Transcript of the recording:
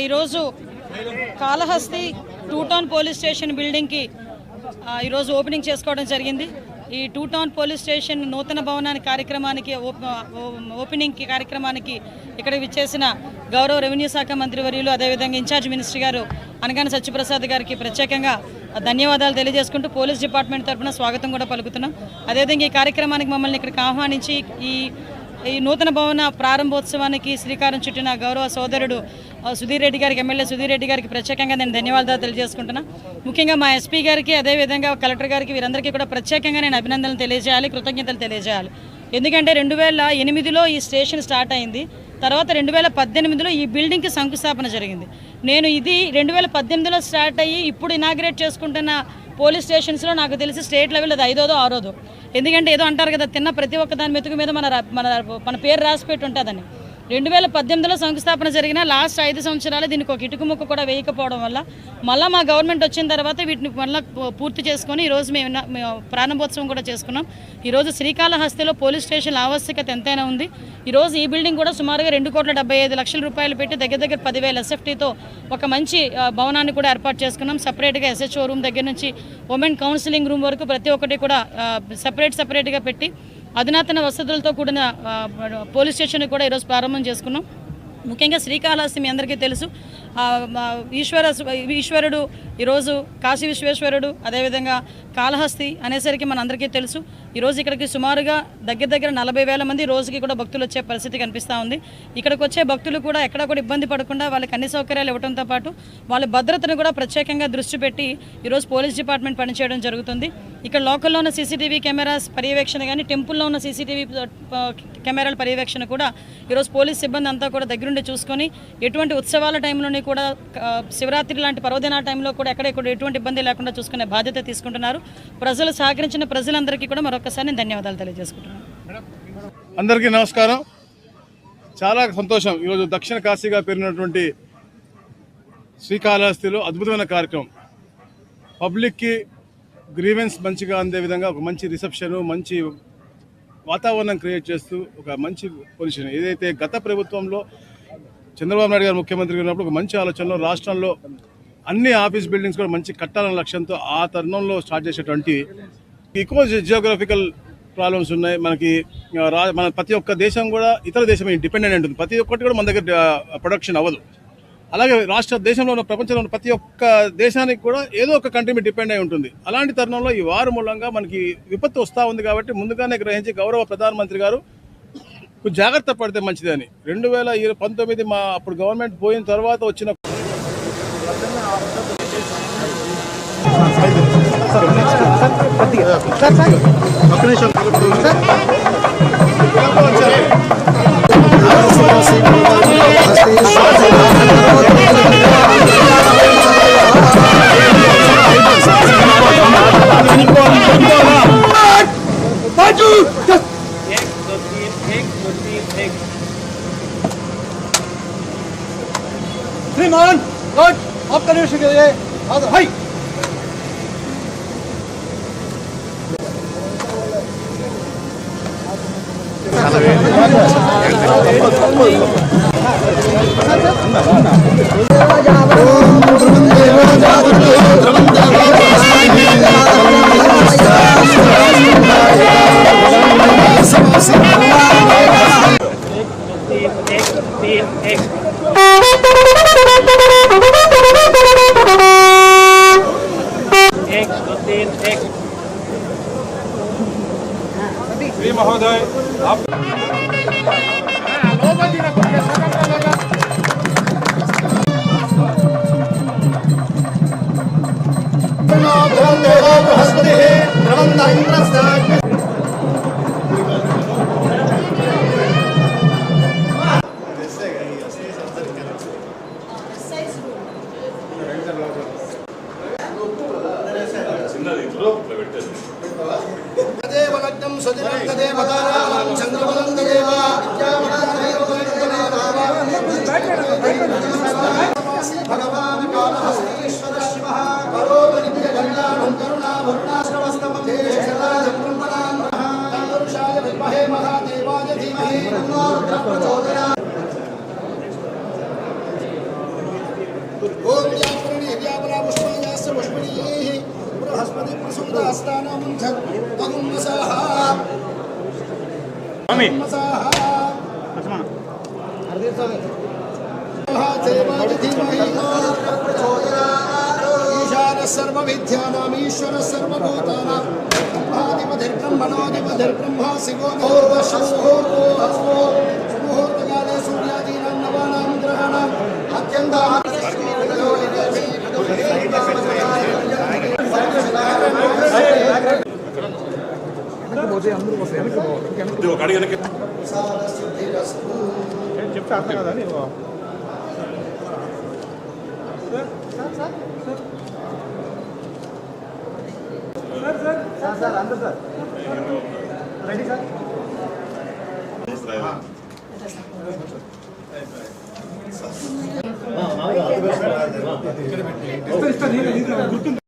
ఈరోజు Kalahasti two town police station బిల్డింగ్కి ఈరోజు ఓపెనింగ్ చేసుకోవడం జరిగింది. ఈ టూ టౌన్ పోలీస్ స్టేషన్ నూతన భవనాన్ని కార్యక్రమానికి ఓపెనింగ్ కార్యక్రమానికి ఇక్కడ విచ్చేసిన గౌరవ రెవెన్యూ శాఖ మంత్రి వర్యులు అదేవిధంగా ఇన్ఛార్జ్ మినిస్టర్ గారు అనగాని సత్యప్రసాద్ గారికి ప్రత్యేకంగా ధన్యవాదాలు తెలియజేసుకుంటూ పోలీస్ డిపార్ట్మెంట్ తరఫున స్వాగతం కూడా పలుకుతున్నాం. అదేవిధంగా ఈ కార్యక్రమానికి మమ్మల్ని ఇక్కడికి ఆహ్వానించి ఈ నూతన భవన ప్రారంభోత్సవానికి శ్రీకారం చుట్టిన గౌరవ సోదరుడు సుధీర్ రెడ్డి గారికి, ఎమ్మెల్యే సుధీర్ రెడ్డి గారికి ప్రత్యేకంగా నేను ధన్యవాదాలు తెలియజేసుకుంటున్నా. ముఖ్యంగా మా ఎస్పీ గారికి, అదేవిధంగా కలెక్టర్ గారికి, వీరందరికీ కూడా ప్రత్యేకంగా నేను అభినందనలు తెలియజేయాలి, కృతజ్ఞతలు తెలియజేయాలి. ఎందుకంటే 2008లో ఈ స్టేషన్ స్టార్ట్ అయింది. తర్వాత 2018లో ఈ బిల్డింగ్కి శంకుస్థాపన జరిగింది. నేను ఇది 2018లో స్టార్ట్ అయ్యి ఇప్పుడు ఇనాగ్రేట్ చేసుకుంటున్న పోలీస్ స్టేషన్స్లో నాకు తెలిసి స్టేట్ లెవెల్ అది 5దో 6దో. ఎందుకంటే ఏదో అంటారు కదా, తిన్న ప్రతి ఒక్క దాని మెతుకు మీద మన పేరు రాసి పెట్టి ఉంటుందని. 2018లో శంకుస్థాపన జరిగిన లాస్ట్ 5 సంవత్సరాలు దీనికి ఒక ఇటుక ముక్క కూడా వేయకపోవడం వల్ల మళ్ళీ మా గవర్నమెంట్ వచ్చిన తర్వాత వీటిని మళ్ళీ పూర్తి చేసుకొని ఈరోజు మేము ప్రారంభోత్సవం కూడా చేసుకున్నాం. ఈరోజు శ్రీకాళహస్తిలో పోలీస్ స్టేషన్ ఆవశ్యకత ఎంతైనా ఉంది. ఈరోజు ఈ బిల్డింగ్ కూడా సుమారుగా 2,75,00,000 రూపాయలు పెట్టి దగ్గర 10,000 SFTతో ఒక మంచి భవనాన్ని కూడా ఏర్పాటు చేసుకున్నాం. సపరేట్గా SHO రూమ్ దగ్గర నుంచి ఉమెన్ కౌన్సిలింగ్ రూమ్ వరకు ప్రతి ఒక్కటి కూడా సపరేట్గా పెట్టి అధునాతన వసతులతో కూడిన పోలీస్ స్టేషన్ కూడా ఈరోజు ప్రారంభం చేసుకున్నాం. ముఖ్యంగా శ్రీకాళహస్తి మీ అందరికీ తెలుసు, ఈశ్వరుడు ఈరోజు కాశీ విశ్వేశ్వరుడు, అదేవిధంగా కాళహస్తి అనేసరికి మనందరికీ తెలుసు. ఈరోజు ఇక్కడికి సుమారుగా దగ్గర 40,000 మంది రోజుకి కూడా భక్తులు వచ్చే పరిస్థితి కనిపిస్తూ ఉంది. ఇక్కడికి వచ్చే భక్తులు కూడా ఎక్కడ కూడా ఇబ్బంది పడకుండా వాళ్ళకి అన్ని సౌకర్యాలు ఇవ్వడంతో పాటు వాళ్ళ భద్రతను కూడా ప్రత్యేకంగా దృష్టి పెట్టి ఈరోజు పోలీస్ డిపార్ట్మెంట్ పనిచేయడం జరుగుతుంది. ఇక్కడ లోకల్లో ఉన్న CCTV కెమెరాస్ పర్యవేక్షణ కానీ, టెంపుల్లో ఉన్న CCTV కెమెరాల పర్యవేక్షణ కూడా ఈరోజు పోలీస్ సిబ్బంది అంతా కూడా దగ్గరుండి చూసుకొని ఎటువంటి ఉత్సవాల టైంలోని కూడా శివరాత్రి లాంటి పర్వదినాల టైంలో కూడా ఎక్కడ ఎటువంటి ఇబ్బంది లేకుండా చూసుకునే బాధ్యత తీసుకుంటున్నారు. ప్రజలు సహకరించిన ప్రజలందరికీ కూడా మరొకసారి నేను ధన్యవాదాలు తెలియజేసుకుంటున్నాను. అందరికీ నమస్కారం. చాలా సంతోషం. ఈరోజు దక్షిణ కాశీగా పేరున్నటువంటి శ్రీకాళహస్తిలో అద్భుతమైన కార్యక్రమం. పబ్లిక్కి గ్రీవెన్స్ మంచిగా అందే విధంగా ఒక మంచి రిసెప్షను, మంచి వాతావరణం క్రియేట్ చేస్తూ ఒక మంచి పొజిషన్. ఏదైతే గత ప్రభుత్వంలో చంద్రబాబు నాయుడు గారు ముఖ్యమంత్రిగా ఉన్నప్పుడు ఒక మంచి ఆలోచనలో రాష్ట్రంలో అన్ని ఆఫీస్ బిల్డింగ్స్ కూడా మంచి కట్టాలనే లక్ష్యంతో ఆ తరుణంలో స్టార్ట్ చేసేటువంటి ఎక్కువ జియోగ్రఫికల్ ప్రాబ్లమ్స్ ఉన్నాయి మనకి. మన ప్రతి ఒక్క దేశం కూడా ఇతర దేశం డిపెండెంట్ ఉంటుంది. ప్రతి ఒక్కటి కూడా మన దగ్గర ప్రొడక్షన్ అవ్వదు. అలాగే దేశంలో ఉన్న ప్రపంచంలో ఉన్న ప్రతి ఒక్క దేశానికి కూడా ఏదో ఒక కంట్రీ మీద డిపెండ్ అయి ఉంటుంది. అలాంటి తరుణంలో ఈ వారు మూలంగా మనకి విపత్తు వస్తూ ఉంది కాబట్టి ముందుగానే గ్రహించి గౌరవ ప్రధానమంత్రి గారు జాగ్రత్త పడితే మంచిదని 2019 మా అప్పుడు గవర్నమెంట్ పోయిన తర్వాత వచ్చిన श्रीमान गॉड आपका निरीक्षण के लिए हाजिर है। श्री महोदय आप भगवान कालहस्तीश्वर शिवः करोतु नित्यगंगाधं करुणाभरुणाश्रवस्तमं देशराजं ఓం వ్యాపరణి వ్యాపరా పుష్పాయాస్య పుష్పణీః బృహస్పతి ప్రసూతాస్తానాం తగున్మసాః మసాః ఈశాన సర్వవిద్యానాం ఈశ్వర సర్వభూతానాం బ్రహ్మణోధిపతిర్బ్రహ్మా శివో ముహూర్తకాలే సూర్యాదీనాం నవానాం గ్రహాణాం అత్యంత చెప్తే అర్థం కదా నీవు సార్ అందరు సార్ రెడీ సార్